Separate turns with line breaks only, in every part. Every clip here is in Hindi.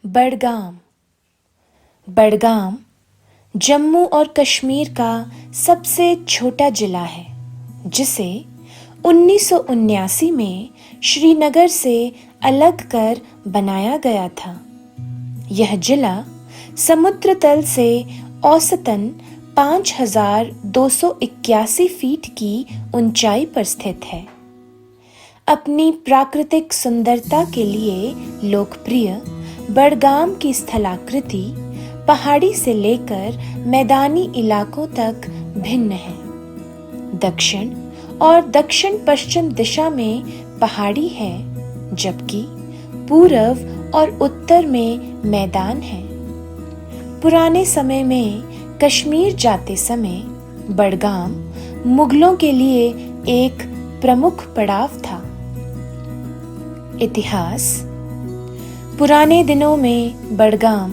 बडगाम। बडगाम जम्मू और कश्मीर का सबसे छोटा जिला है, जिसे 1979 में श्रीनगर से अलग कर बनाया गया था। यह जिला समुद्र तल से औसतन 5,281 फीट की ऊंचाई पर स्थित है। अपनी प्राकृतिक सुंदरता के लिए लोकप्रिय बडगाम की स्थलाकृति पहाड़ी से लेकर मैदानी इलाकों तक भिन्न है। दक्षिण और दक्षिण पश्चिम दिशा में पहाड़ी है, जबकि पूर्व और उत्तर में मैदान है। पुराने समय में कश्मीर जाते समय बडगाम मुगलों के लिए एक प्रमुख पड़ाव था। इतिहास। पुराने दिनों में बडगाम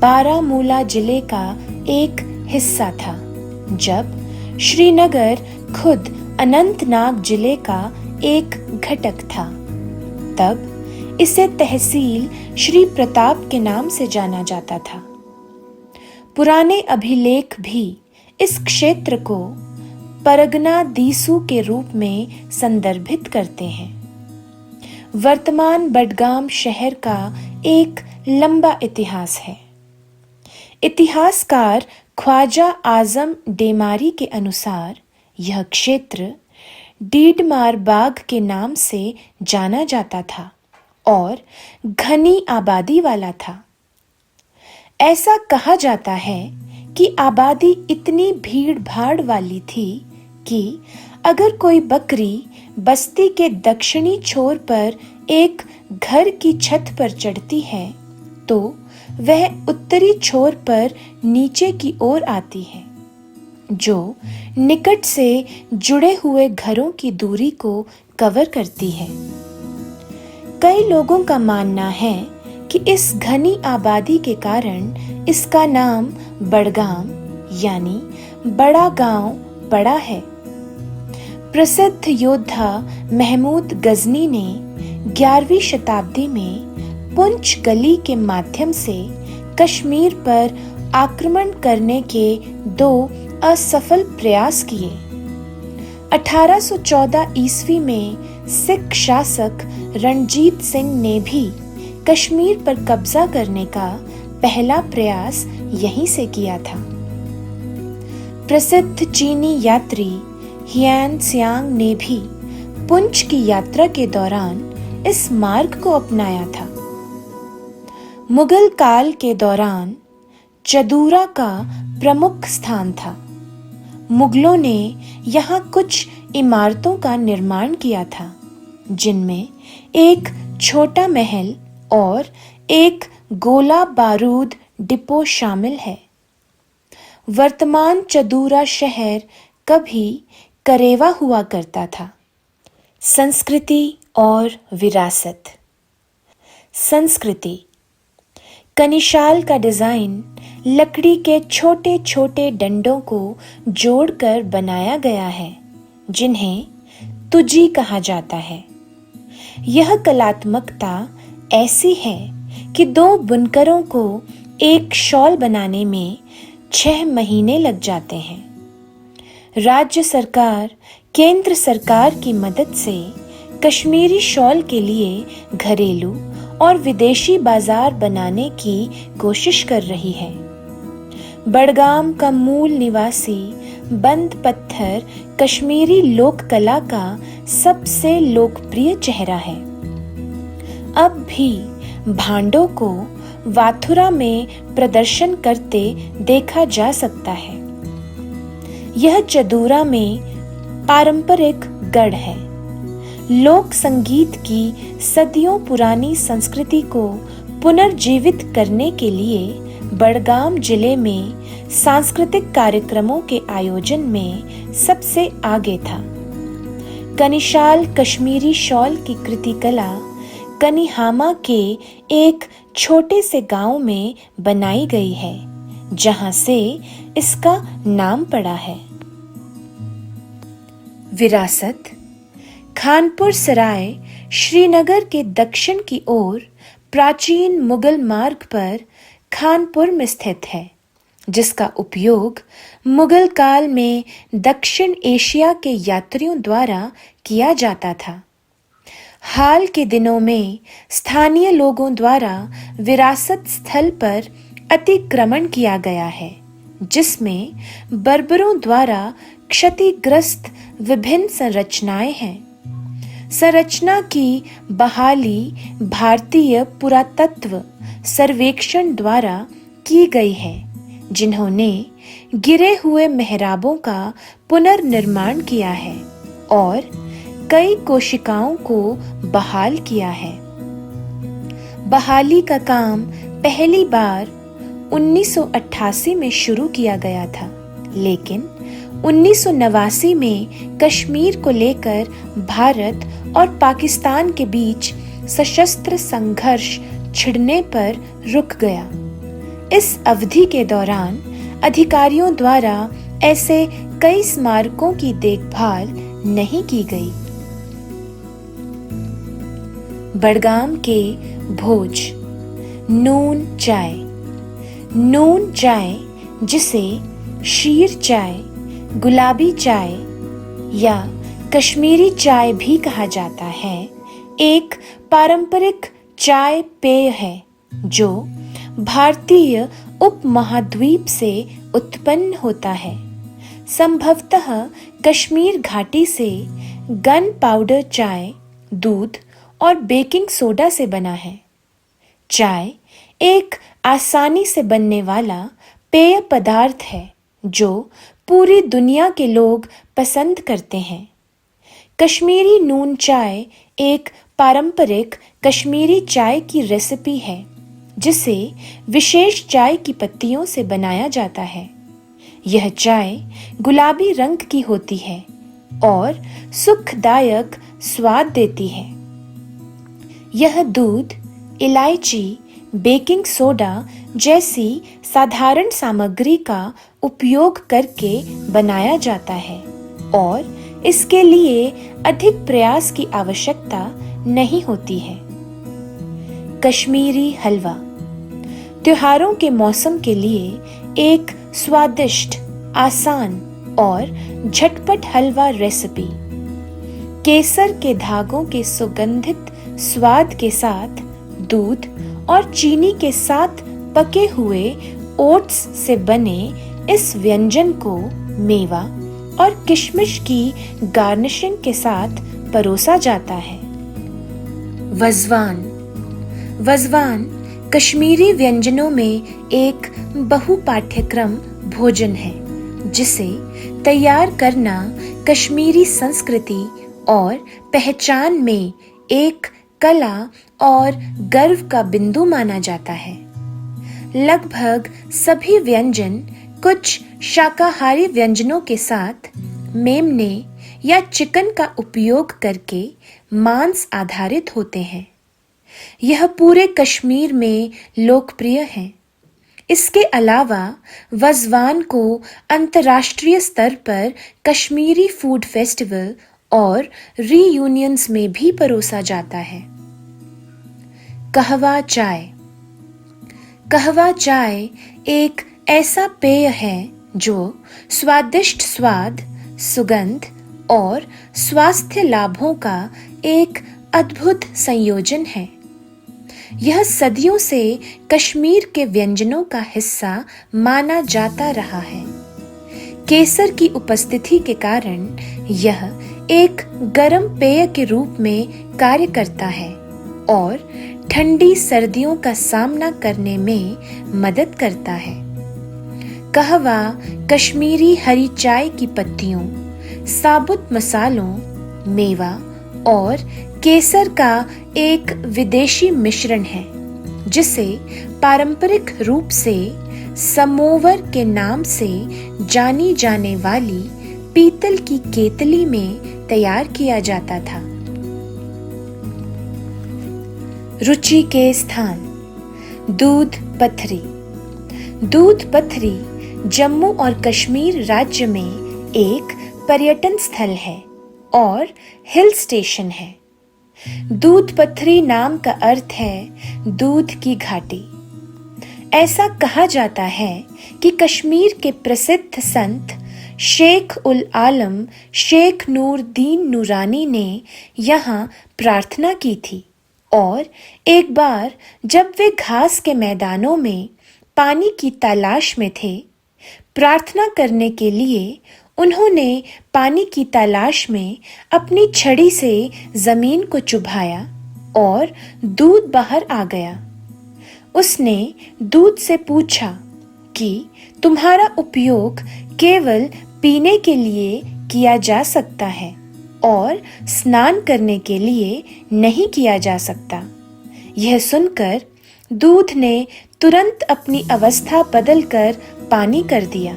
बारामूला जिले का एक हिस्सा था, जब श्रीनगर खुद अनंतनाग जिले का एक घटक था। तब इसे तहसील श्री प्रताप के नाम से जाना जाता था। पुराने अभिलेख भी इस क्षेत्र को परगना दीसू के रूप में संदर्भित करते हैं। वर्तमान बडगाम शहर का एक लंबा इतिहास है। इतिहासकार ख्वाजा आजम डेमारी के अनुसार यह क्षेत्र डीडमार बाग के नाम से जाना जाता था और घनी आबादी वाला था। ऐसा कहा जाता है कि आबादी इतनी भीड़ भाड़ वाली थी कि अगर कोई बकरी बस्ती के दक्षिणी छोर पर एक घर की छत पर चढ़ती है तो वह उत्तरी छोर पर नीचे की ओर आती है, जो निकट से जुड़े हुए घरों की दूरी को कवर करती है। कई लोगों का मानना है कि इस घनी आबादी के कारण इसका नाम बडगाम यानी बड़ा गांव पड़ा है। प्रसिद्ध योद्धा महमूद गजनी ने 11वीं शताब्दी में पुंछ गली के माध्यम से कश्मीर पर आक्रमण करने के 2 असफल प्रयास किए। 1814 ईस्वी में सिख शासक रणजीत सिंह ने भी कश्मीर पर कब्जा करने का पहला प्रयास यहीं से किया था। प्रसिद्ध चीनी यात्री हियान त्सांग ने भी पुंछ की यात्रा के दौरान इस मार्ग को अपनाया था। मुगल काल के दौरान चदूरा का प्रमुख स्थान था। मुगलों ने यहाँ कुछ इमारतों का निर्माण किया था, जिनमें एक छोटा महल और एक गोला बारूद डिपो शामिल है। वर्तमान चदूरा शहर कभी करेवा हुआ करता था। संस्कृति और विरासत। संस्कृति। कनिशाल का डिजाइन लकड़ी के छोटे छोटे डंडों को जोड़कर बनाया गया है, जिन्हें तुजी कहा जाता है। यह कलात्मकता ऐसी है कि 2 बुनकरों को एक शॉल बनाने में 6 महीने लग जाते हैं। राज्य सरकार केंद्र सरकार की मदद से कश्मीरी शॉल के लिए घरेलू और विदेशी बाजार बनाने की कोशिश कर रही है। बडगाम का मूल निवासी बंद पत्थर कश्मीरी लोक कला का सबसे लोकप्रिय चेहरा है। अब भी भांडों को वाथुरा में प्रदर्शन करते देखा जा सकता है। यह चदूरा में पारंपरिक गढ़ है। लोक संगीत की सदियों पुरानी संस्कृति को पुनर्जीवित करने के लिए बडगाम जिले में सांस्कृतिक कार्यक्रमों के आयोजन में सबसे आगे था। कनिशाल कश्मीरी शॉल की कृतिकला कनिहामा के एक छोटे से गांव में बनाई गई है, जहां से इसका नाम पड़ा है। विरासत। खानपुर सराय श्रीनगर के दक्षिण की ओर प्राचीन मुगल मार्ग पर खानपुर में स्थित है, जिसका उपयोग मुगल काल में दक्षिण एशिया के यात्रियों द्वारा किया जाता था। हाल के दिनों में स्थानीय लोगों द्वारा विरासत स्थल पर अतिक्रमण किया गया है, जिसमें बर्बरों द्वारा क्षतिग्रस्त विभिन्न संरचनाएं हैं। संरचना की बहाली भारतीय पुरातत्व सर्वेक्षण द्वारा की गई है, जिन्होंने गिरे हुए मेहराबों का पुनर्निर्माण किया है और कई कोशिकाओं को बहाल किया है। बहाली का काम पहली बार 1988 में शुरू किया गया था, लेकिन 1989 में कश्मीर को लेकर भारत और पाकिस्तान के बीच सशस्त्र संघर्ष छिड़ने पर रुक गया। इस अवधि के दौरान अधिकारियों द्वारा ऐसे कई स्मारकों की देखभाल नहीं की गई। बडगाम के भोज नून चाय। नून चाय, जिसे शीर चाय, गुलाबी चाय या कश्मीरी चाय भी कहा जाता है, एक पारंपरिक चाय पेय है जो भारतीय उपमहाद्वीप से उत्पन्न होता है। संभवतः कश्मीर घाटी से गन पाउडर चाय, दूध और बेकिंग सोडा से बना है। चाय एक आसानी से बनने वाला पेय पदार्थ है जो पूरी दुनिया के लोग पसंद करते हैं। कश्मीरी नून चाय एक पारंपरिक कश्मीरी चाय की रेसिपी है, जिसे विशेष चाय की पत्तियों से बनाया जाता है। यह चाय गुलाबी रंग की होती है और सुखदायक स्वाद देती है। यह दूध, इलायची, बेकिंग सोडा जैसी साधारण सामग्री का उपयोग करके बनाया जाता है और इसके लिए अधिक प्रयास की आवश्यकता नहीं होती है। कश्मीरी हलवा त्योहारों के मौसम के लिए एक स्वादिष्ट, आसान और झटपट हलवा रेसिपी। केसर के धागों के सुगंधित स्वाद के साथ दूध और चीनी के साथ पके हुए ओट्स से बने इस व्यंजन को मेवा और किशमिश की गार्निशिंग के साथ परोसा जाता है। वज़वान। वज़वान कश्मीरी व्यंजनों में एक बहुपाठ्यक्रम भोजन है, जिसे तैयार करना कश्मीरी संस्कृति और पहचान में एक कला और गर्व का बिंदु माना जाता है। लगभग सभी व्यंजन कुछ शाकाहारी व्यंजनों के साथ मेमने या चिकन का उपयोग करके मांस आधारित होते हैं। यह पूरे कश्मीर में लोकप्रिय है। इसके अलावा वज़वान को अंतर्राष्ट्रीय स्तर पर कश्मीरी फूड फेस्टिवल और रीयूनियंस में भी परोसा जाता है। कहवा चाय। कहवा चाय एक ऐसा पेय है जो स्वादिष्ट स्वाद, सुगंध और स्वास्थ्य लाभों का एक अद्भुत संयोजन है। यह सदियों से कश्मीर के व्यंजनों का हिस्सा माना जाता रहा है। केसर की उपस्थिति के कारण यह एक गर्म पेय के रूप में कार्य करता है और ठंडी सर्दियों का सामना करने में मदद करता है। कहवा कश्मीरी हरी चाय की पत्तियों, साबुत मसालों, मेवा और केसर का एक विदेशी मिश्रण है, जिसे पारंपरिक रूप से समोवर के नाम से जानी जाने वाली पीतल की केतली में तैयार किया जाता था। रुचि के स्थान। दूध पथरी। दूध पथरी जम्मू और कश्मीर राज्य में एक पर्यटन स्थल है और हिल स्टेशन है। दूध पथरी नाम का अर्थ है दूध की घाटी। ऐसा कहा जाता है कि कश्मीर के प्रसिद्ध संत शेख उल आलम शेख नूरदीन नूरानी ने यहाँ प्रार्थना की थी और एक बार जब वे घास के मैदानों में पानी की तलाश में थे, प्रार्थना करने के लिए उन्होंने पानी की तलाश में अपनी छड़ी से जमीन को चुभाया और दूध बाहर आ गया। उसने दूध से पूछा कि तुम्हारा उपयोग केवल पीने के लिए किया जा सकता है और स्नान करने के लिए नहीं किया जा सकता। यह सुनकर दूध ने तुरंत अपनी अवस्था बदलकर पानी कर दिया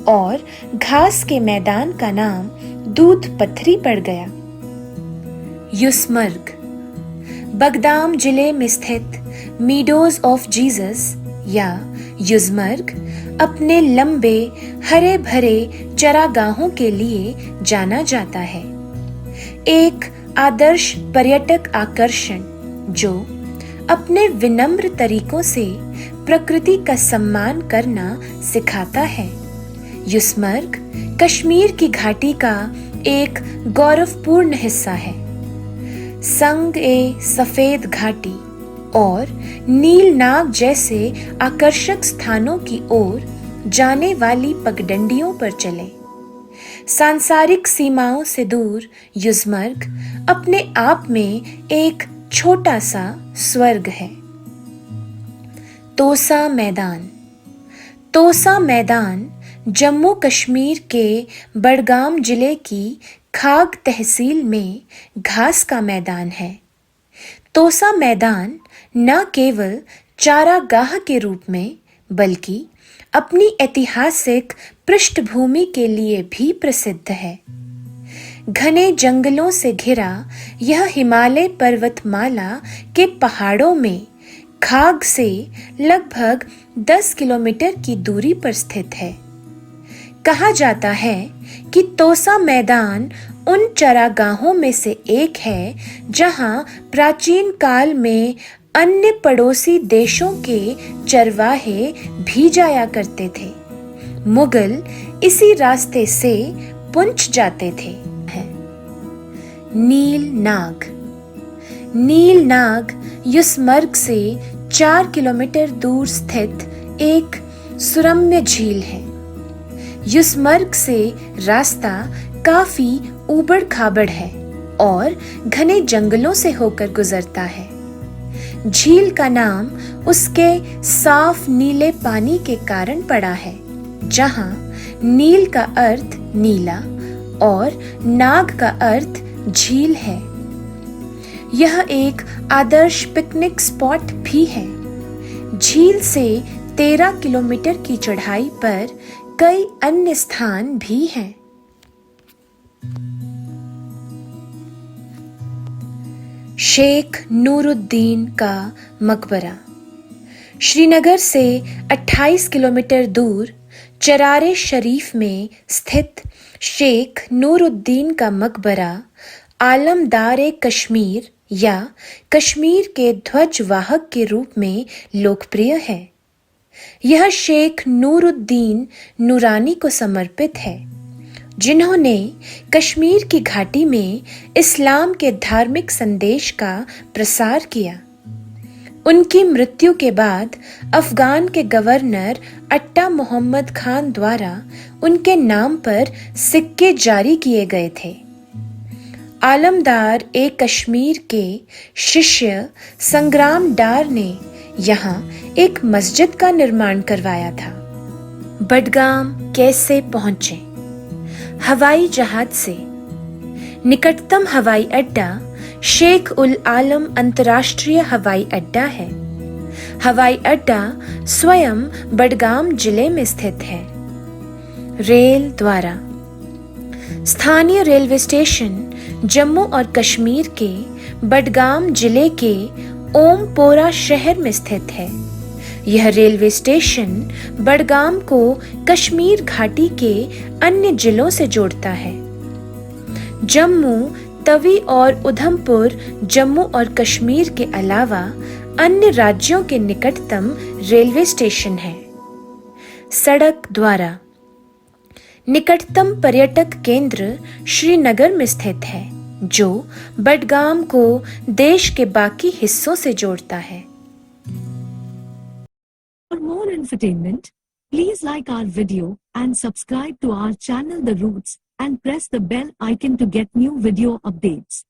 और घास के मैदान का नाम दूध पथरी पड़ गया। युस्मर्ग बगदाम जिले में स्थित मीडोज ऑफ जीसस या युस्मर्ग अपने लंबे हरे भरे चरागाहों के लिए जाना जाता है। एक आदर्श पर्यटक आकर्षण जो अपने विनम्र तरीकों से प्रकृति का सम्मान करना सिखाता है। युस्मर्ग कश्मीर की घाटी का एक गौरवपूर्ण हिस्सा है। संग ए सफेद घाटी और नीलनाग जैसे आकर्षक स्थानों की ओर जाने वाली पगडंडियों पर चले। सांसारिक सीमाओं से दूर युस्मर्ग अपने आप में एक छोटा सा स्वर्ग है। तोसा मैदान। तोसा मैदान जम्मू कश्मीर के बडगाम जिले की खाग तहसील में घास का मैदान है। तोसा मैदान न केवल चारागाह के रूप में बल्कि अपनी ऐतिहासिक पृष्ठभूमि के लिए भी प्रसिद्ध है। घने जंगलों से घिरा यह हिमालय पर्वतमाला के पहाड़ों में खाग से लगभग 10 किलोमीटर की दूरी पर स्थित है। कहा जाता है कि तोसा मैदान उन चरागाहों में से एक है जहां प्राचीन काल में अन्य पड़ोसी देशों के चरवाहे भी जाया करते थे। मुगल इसी रास्ते से पुंछ जाते थे। नीलनाग। नीलनाग युस्मर्ग से 4 किलोमीटर दूर स्थित एक सुरम्य झील है। युस्मर्ग से रास्ता काफी ऊबड़ खाबड़ है और घने जंगलों से होकर गुजरता है। झील का नाम उसके साफ नीले पानी के कारण पड़ा है, जहां नील का अर्थ नीला और नाग का अर्थ झील है। यह एक आदर्श पिकनिक स्पॉट भी है। झील से 13 किलोमीटर की चढ़ाई पर कई अन्य स्थान भी हैं। शेख नूरुद्दीन का मकबरा। श्रीनगर से 28 किलोमीटर दूर चरारे शरीफ में स्थित शेख नूरुद्दीन का मकबरा आलमदार कश्मीर या कश्मीर के ध्वजवाहक के रूप में लोकप्रिय है। यह शेख नूरुद्दीन नूरानी को समर्पित है, जिन्होंने कश्मीर की घाटी में इस्लाम के धार्मिक संदेश का प्रसार किया। उनकी मृत्यु के बाद अफगान के गवर्नर अट्टा मोहम्मद खान द्वारा उनके नाम पर सिक्के जारी किए गए थे। आलमदार ए कश्मीर के शिष्य संग्राम डार ने यहाँ एक मस्जिद का निर्माण करवाया था। बडगाम कैसे पहुंचे? हवाई जहाज से। निकटतम हवाई अड्डा शेख उल आलम अंतर्राष्ट्रीय हवाई अड्डा है। हवाई अड्डा स्वयं बडगाम जिले में स्थित है। रेल द्वारा। स्थानीय रेलवे स्टेशन जम्मू और कश्मीर के बडगाम जिले के ओमपोरा शहर में स्थित है। यह रेलवे स्टेशन बडगाम को कश्मीर घाटी के अन्य जिलों से जोड़ता है। जम्मू तवी और उधमपुर जम्मू और कश्मीर के अलावा अन्य राज्यों के निकटतम रेलवे स्टेशन है। सड़क द्वारा निकटतम पर्यटक केंद्र श्रीनगर में स्थित है, जो बडगाम को देश के बाकी हिस्सों से जोड़ता है।
For more entertainment, please like our video and subscribe to our channel The Roots and press the bell icon to get new video updates.